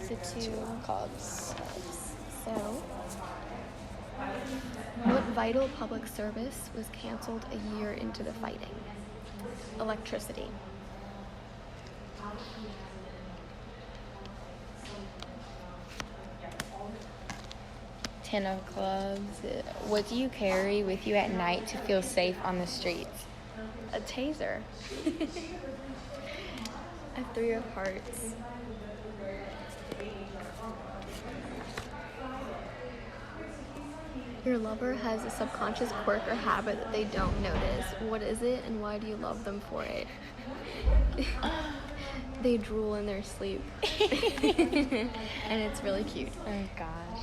to Cubs. So, what vital public service was canceled a year into the fighting? Electricity. 10 of clubs. What do you carry with you at night to feel safe on the streets? A taser. A 3 of hearts. Your lover has a subconscious quirk or habit that they don't notice. What is it and why do you love them for it? They drool in their sleep. And it's really cute. Oh gosh.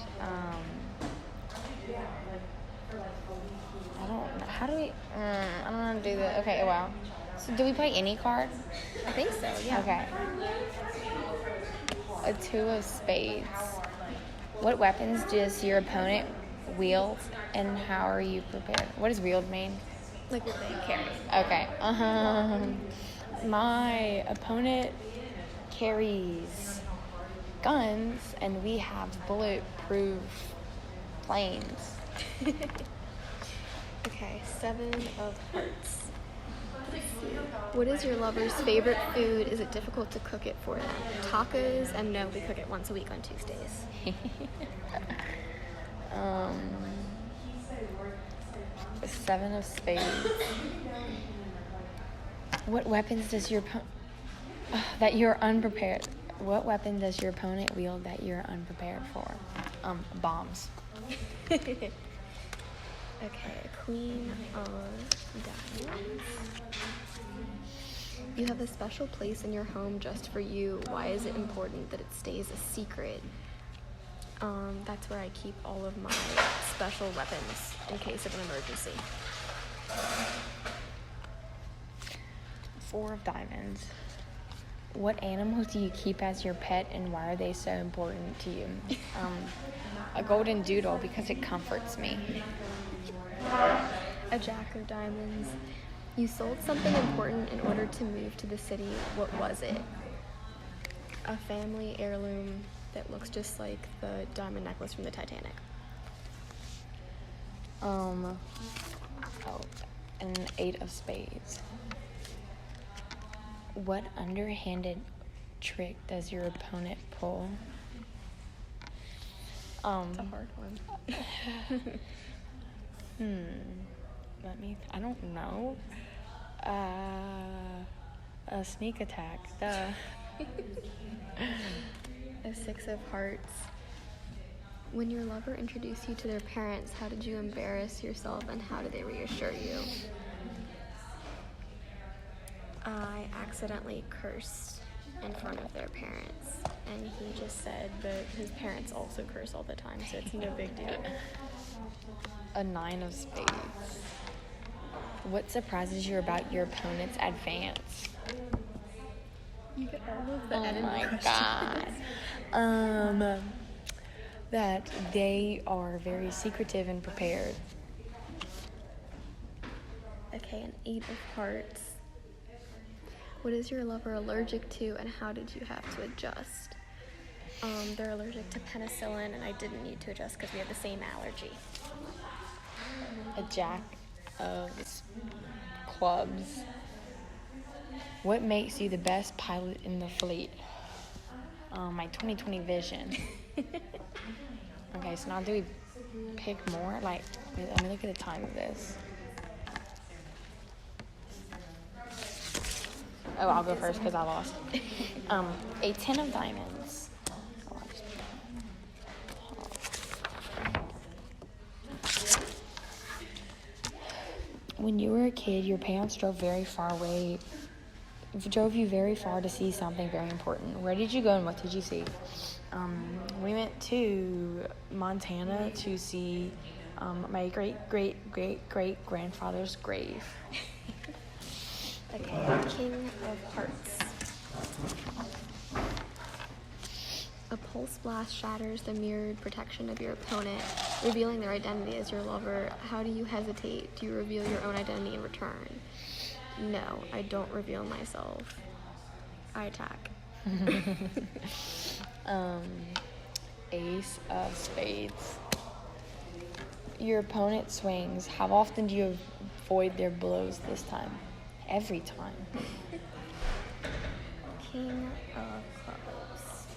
I don't know. How do we? I don't know how to do that. Okay, wow. So do we play any card? I think so, yeah. Okay. A 2 of spades. What weapons does your opponent wield and how are you prepared? What does wield mean? Like what they carry. Okay. My opponent carries guns and we have bulletproof planes. Okay, 7 of hearts. What is your lover's favorite food? Is it difficult to cook it for them? Tacos, and no, we cook it once a week on Tuesdays. The 7 of spades. What weapons does your that you're unprepared? What weapon does your opponent wield that you're unprepared for? Bombs. Okay, Queen of Diamonds. You have a special place in your home just for you. Why is it important that it stays a secret? That's where I keep all of my special weapons in case of an emergency. 4 of diamonds. What animals do you keep as your pet and why are they so important to you? A golden doodle because it comforts me. A Jack of Diamonds. You sold something important in order to move to the city. What was it? A family heirloom that looks just like the diamond necklace from the Titanic. An 8 of spades. What underhanded trick does your opponent pull? It's a hard one. I don't know. A sneak attack. Duh. A 6 of hearts. When your lover introduced you to their parents, how did you embarrass yourself and how did they reassure you? I accidentally cursed in front of their parents, and he just said that his parents also curse all the time, so it's no big deal. A 9 of spades. What surprises you about your opponent's advance? You get all of the Oh edited my questions. God. That they are very secretive and prepared. Okay, an 8 of hearts. What is your lover allergic to and how did you have to adjust? They're allergic to penicillin and I didn't need to adjust because we have the same allergy. A Jack of clubs. What makes you the best pilot in the fleet? My 20/20 vision. Okay, so now do we pick more? Like, let me look at the time of this. Oh, I'll go first because I lost. A 10 of diamonds. When you were a kid, your parents drove you very far to see something very important. Where did you go and what did you see? We went to Montana to see my great-great-great-great-grandfather's grave. Okay, King of Hearts. A pulse blast shatters the mirrored protection of your opponent, revealing their identity as your lover. How do you hesitate? Do you reveal your own identity in return? No, I don't reveal myself. I attack. Ace of spades. Your opponent swings. How often do you avoid their blows this time? Every time. King of clubs.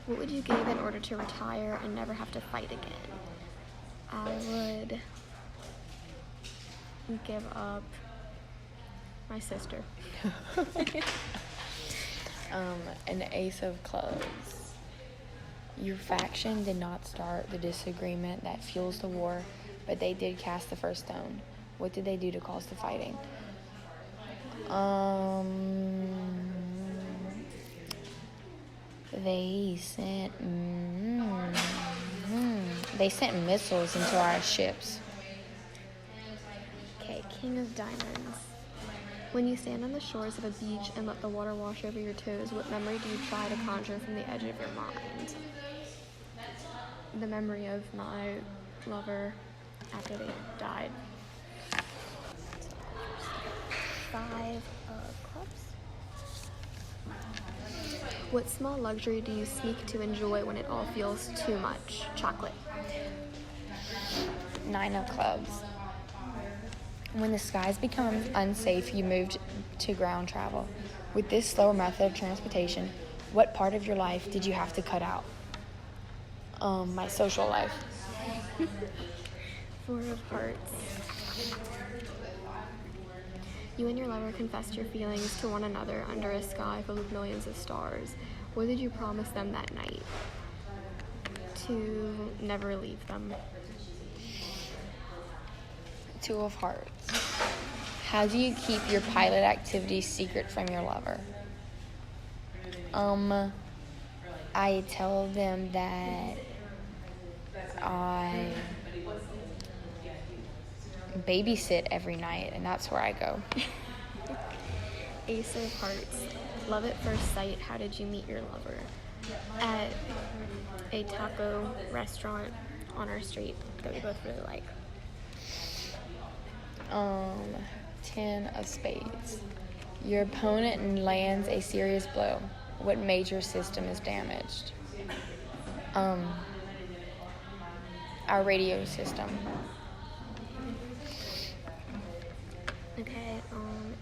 What would you give in order to retire and never have to fight again? I would give up my sister. An ace of clubs. Your faction did not start the disagreement that fuels the war, but they did cast the first stone. What did they do to cause the fighting? They sent missiles into our ships. Okay, King of diamonds. When you stand on the shores of a beach and let the water wash over your toes, what memory do you try to conjure from the edge of your mind? The memory of my lover after they died. 5 of clubs. What small luxury do you sneak to enjoy when it all feels too much? Chocolate. 9 of clubs. When the skies become unsafe, you moved to ground travel. With this slower method of transportation, what part of your life did you have to cut out? My social life. 4 of hearts. You and your lover confessed your feelings to one another under a sky full of millions of stars. What did you promise them that night? To never leave them. 2 of hearts. How do you keep your pilot activities secret from your lover? I tell them that I babysit every night, and that's where I go. Ace of hearts. Love at first sight. How did you meet your lover? At a taco restaurant on our street that we both really like. 10 of spades. Your opponent lands a serious blow. What major system is damaged? Our radio system. Okay,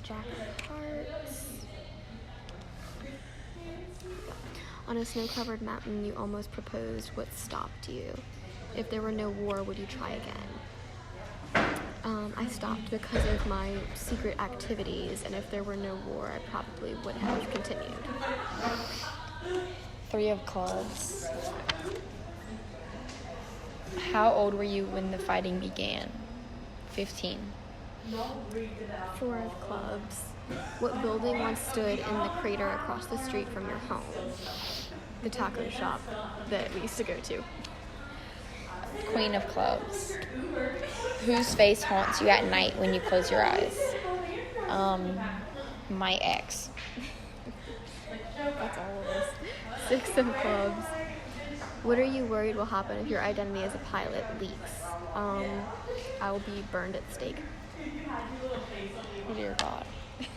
Jack of hearts. On a snow-covered mountain, you almost proposed. What stopped you? If there were no war, would you try again? I stopped because of my secret activities, and if there were no war, I probably would have continued. 3 of clubs. How old were you when the fighting began? 15. 4 of clubs. What building once stood in the crater across the street from your home? The taco shop that we used to go to. Queen of clubs. Whose face haunts you at night when you close your eyes? My ex. That's all of us. 6 of clubs. What are you worried will happen if your identity as a pilot leaks? I will be burned at the stake. Oh dear God.